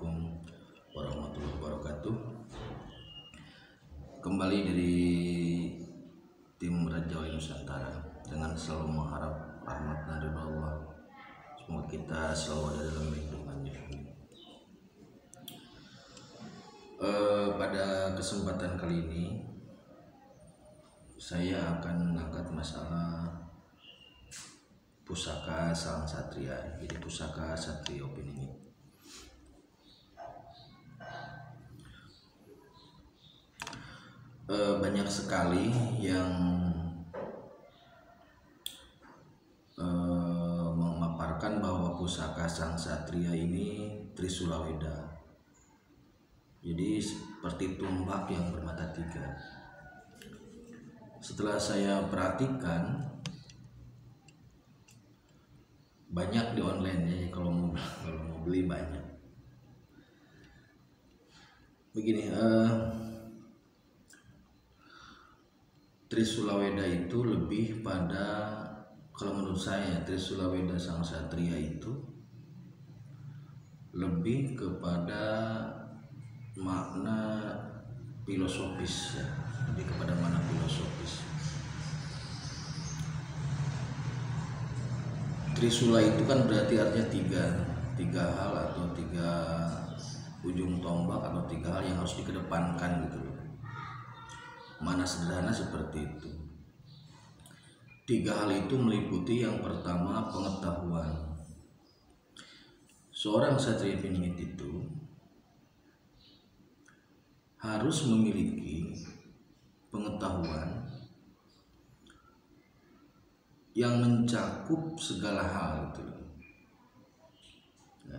Assalamualaikum warahmatullahi wabarakatuh. Kembali dari tim Raja Wali Nusantara dengan selalu mengharap rahmat dari Allah. Semoga kita selalu ada dalam lindungannya. Pada kesempatan kali ini saya akan mengangkat masalah pusaka Sang Satria. Jadi pusaka Satrio Piningit. Banyak sekali yang memaparkan bahwa pusaka Sang Satria ini Trisula Weda. Jadi seperti tombak yang bermata tiga. Setelah saya perhatikan, banyak di online ya, kalau mau beli banyak. Begini, Trisula Weda itu lebih pada, kalau menurut saya Trisula Weda Sang Satria itu lebih kepada makna filosofis ya, lebih kepada makna filosofis. Trisula itu kan berarti artinya tiga hal atau tiga ujung tombak atau tiga hal yang harus dikedepankan gitu loh. Mana sederhana seperti itu. Tiga hal itu meliputi yang pertama pengetahuan. Seorang Satria Piningit itu harus memiliki pengetahuan yang mencakup segala hal gitu. Ya.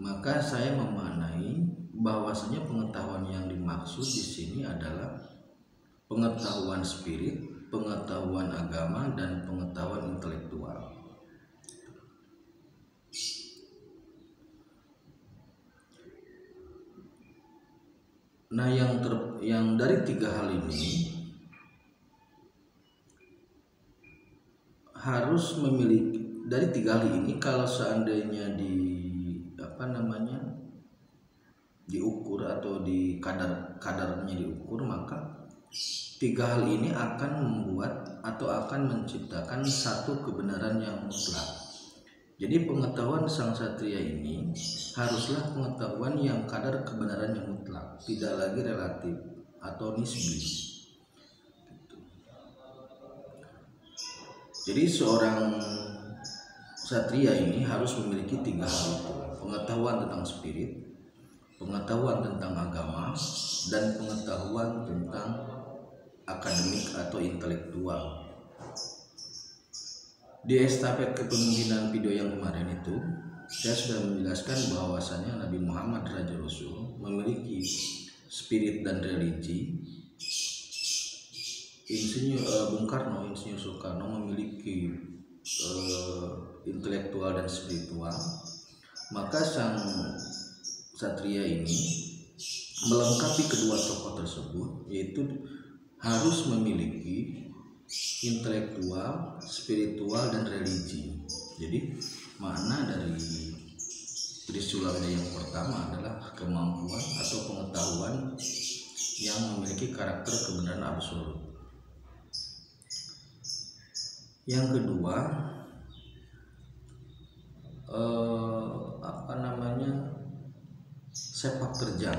Maka saya memaknai bahwasanya pengetahuan yang dimaksud di sini adalah pengetahuan spirit, pengetahuan agama, dan pengetahuan intelektual. Nah, yang dari tiga hal ini harus memiliki, dari tiga hal ini kalau seandainya diukur atau di kadarnya diukur, maka tiga hal ini akan membuat atau akan menciptakan satu kebenaran yang mutlak. Jadi pengetahuan Sang Satria ini haruslah pengetahuan yang kadar kebenaran yang mutlak, tidak lagi relatif atau nisbi. Jadi seorang Satria ini harus memiliki tiga hal itu: pengetahuan tentang spirit, pengetahuan tentang agama, dan pengetahuan tentang akademik atau intelektual. Di estafet kepemimpinan video yang kemarin itu, saya sudah menjelaskan bahwasanya Nabi Muhammad Raja Rasul memiliki spirit dan religi. Bung Karno, Insinyur Soekarno memiliki intelektual dan spiritual. Maka Sang Satria ini melengkapi kedua tokoh tersebut, yaitu harus memiliki intelektual, spiritual, dan religi. Jadi makna dari Trisula Weda yang pertama adalah kemampuan atau pengetahuan yang memiliki karakter kebenaran absolut. Yang kedua, sepak terjang.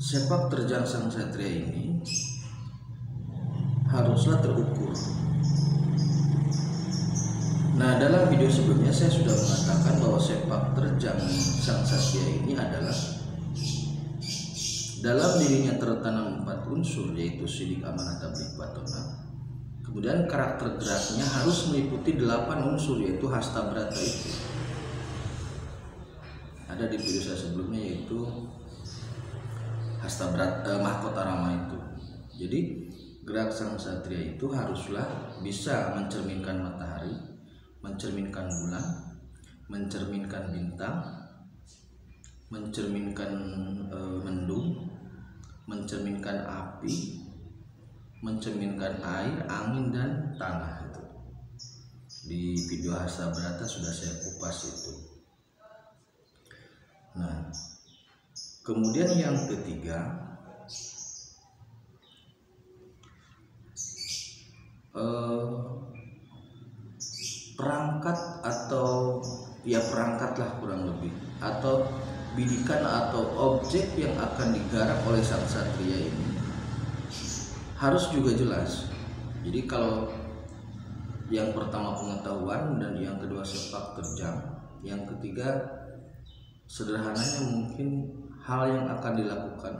Sepak terjang Sang Satria ini haruslah terukur. Nah, dalam video sebelumnya saya sudah mengatakan bahwa sepak terjang Sang Satria ini adalah dalam dirinya tertanam 4 unsur, yaitu sidik, amanah, tablik, patona. Kemudian karakter geraknya harus meliputi 8 unsur, yaitu hasta brata itu. Ada di video saya sebelumnya, yaitu hasta brata, mahkota rama itu. Jadi gerak Sang Satria itu haruslah bisa mencerminkan matahari, mencerminkan bulan, mencerminkan bintang, mencerminkan mendung, mencerminkan api, mencerminkan air, angin, dan tanah itu. Di video Hasta Berata sudah saya kupas itu. Nah, kemudian yang ketiga, perangkat atau ya perangkat lah kurang lebih, atau bidikan atau objek yang akan digarap oleh sang satria ini harus juga jelas. Jadi kalau yang pertama pengetahuan dan yang kedua sepak terjang, yang ketiga sederhananya mungkin hal yang akan dilakukan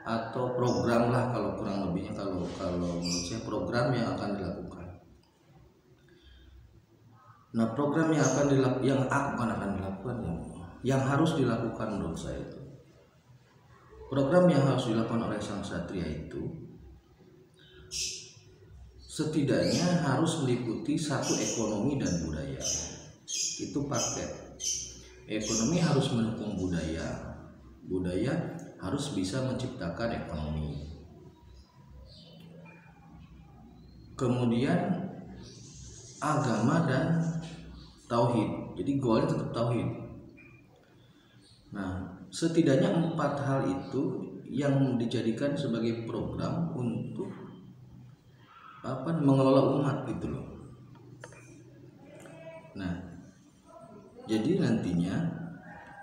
atau program lah kalau kurang lebihnya, kalau menurut saya program yang akan dilakukan. Nah, program yang yang harus dilakukan menurut saya itu, program yang harus dilakukan oleh sang satria itu setidaknya harus meliputi satu, ekonomi dan budaya. Itu paket. Ekonomi harus mendukung budaya, budaya harus bisa menciptakan ekonomi. Kemudian agama dan tauhid. Jadi goalnya tetap tauhid. Nah, setidaknya 4 hal itu yang dijadikan sebagai program untuk mengelola umat gitu loh. Nah, jadi nantinya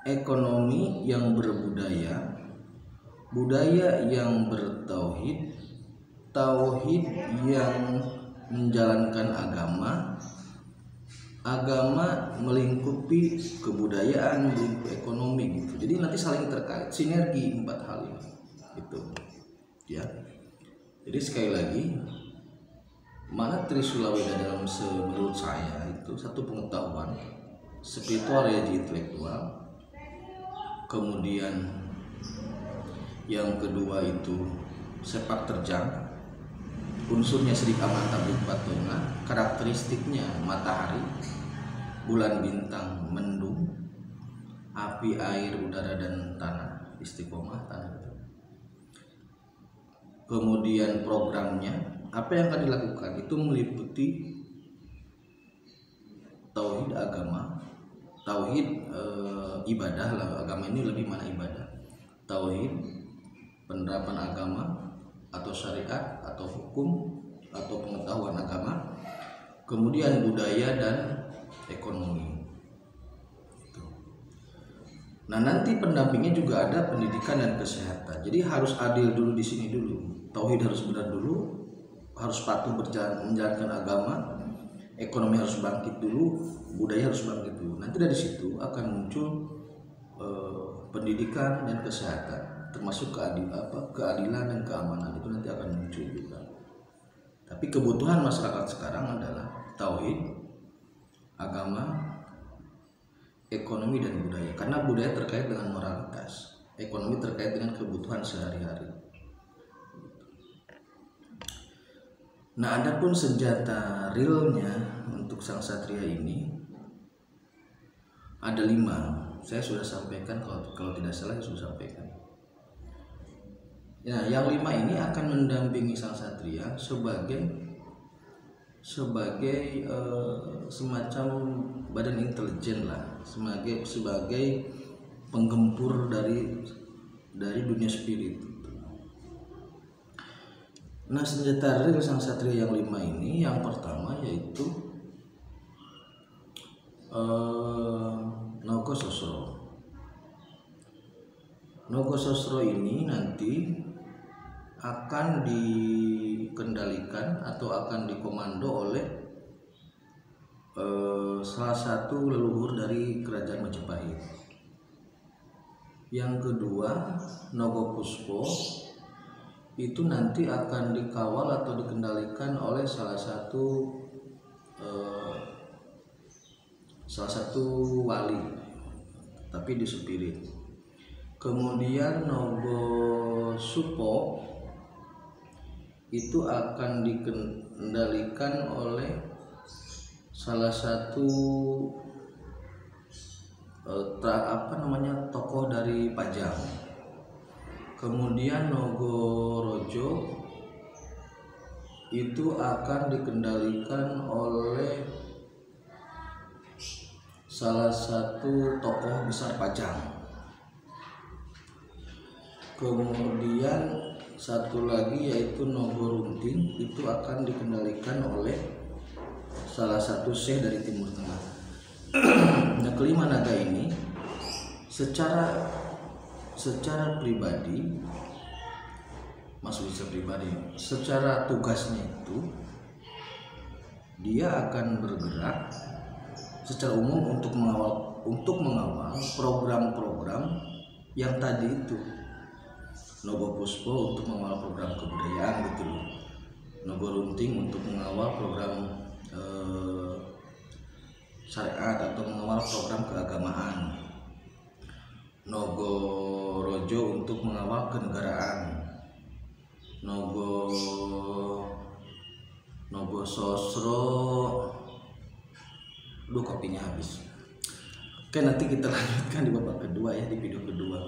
ekonomi yang berbudaya, budaya yang bertauhid, tauhid yang menjalankan agama, agama melingkupi kebudayaan, melingkupi ekonomi gitu. Jadi nanti saling terkait, sinergi 4 hal ini gitu ya. Jadi sekali lagi, mana Trisula Weda dalam menurut saya itu satu, pengetahuan, spiritual, religi, intelektual. Kemudian yang kedua itu sepak terjang, unsurnya Sri Amanta Patonga, karakteristiknya matahari, bulan, bintang, mendung, api, air, udara, dan tanah, istiqomah tanah itu. Kemudian programnya, apa yang akan dilakukan itu meliputi tauhid agama, tauhid ibadah lah, agama ini lebih mana ibadah, tauhid penerapan agama atau syariat atau hukum atau pengetahuan agama, kemudian budaya dan ekonomi. Nah, nanti pendampingnya juga ada pendidikan dan kesehatan. Jadi harus adil dulu di sini dulu. Tauhid harus benar dulu, harus patuh menjalankan agama, ekonomi harus bangkit dulu, budaya harus bangkit dulu. Nanti dari situ akan muncul pendidikan dan kesehatan, termasuk keadilan dan keamanan, itu nanti akan muncul juga. Tapi kebutuhan masyarakat sekarang adalah tauhid, agama, ekonomi dan budaya. Karena budaya terkait dengan moralitas, ekonomi terkait dengan kebutuhan sehari-hari. Nah, adapun senjata realnya untuk sang satria ini ada 5. Saya sudah sampaikan, kalau tidak salah saya sudah sampaikan. Nah, yang 5 ini akan mendampingi sang satria sebagai semacam badan intelijen lah, sebagai penggempur dari dunia spirit. Nah, senjata real sang satria yang 5 ini, yang pertama yaitu Nogo Sosro. Nogo Sosro ini nanti akan dikendalikan atau akan dikomando oleh salah satu leluhur dari kerajaan Majapahit. Yang kedua, Nogo Puspo itu nanti akan dikawal atau dikendalikan oleh salah satu wali, tapi di spirit. Kemudian Nogo Supo itu akan dikendalikan oleh salah satu tokoh dari Pajang. Kemudian Nogo Rojo itu akan dikendalikan oleh salah satu tokoh besar Pajang. Kemudian satu lagi yaitu Nogorunting, itu akan dikendalikan oleh salah satu syekh dari Timur Tengah. Nah, kelima naga ini secara pribadi, secara tugasnya itu dia akan bergerak secara umum untuk mengawal program-program yang tadi itu. Nogopuspo untuk mengawal program kebudayaan gitu loh. Nogorunting untuk mengawal program syariat atau mengawal program keagamaan. Nogorojo untuk mengawal kenegaraan. Nogososro, kopinya habis. Oke, nanti kita lanjutkan di babak kedua ya, di video kedua.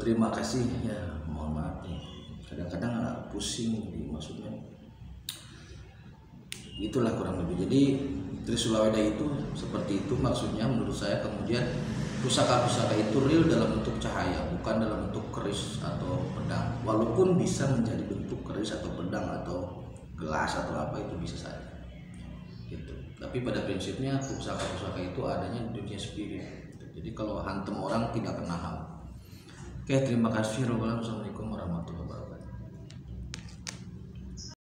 Terima kasih ya, mohon maaf nih, kadang-kadang pusing maksudnya. Itulah kurang lebih. Jadi Trisulaweda itu seperti itu maksudnya menurut saya. Kemudian pusaka-pusaka itu real dalam bentuk cahaya, bukan dalam bentuk keris atau pedang. Walaupun bisa menjadi bentuk keris atau pedang atau gelas atau apa, itu bisa saja gitu. Tapi pada prinsipnya pusaka-pusaka itu adanya di dunia spirit. Jadi kalau hantem orang tidak kena hal. Oke, terima kasih. Assalamualaikum.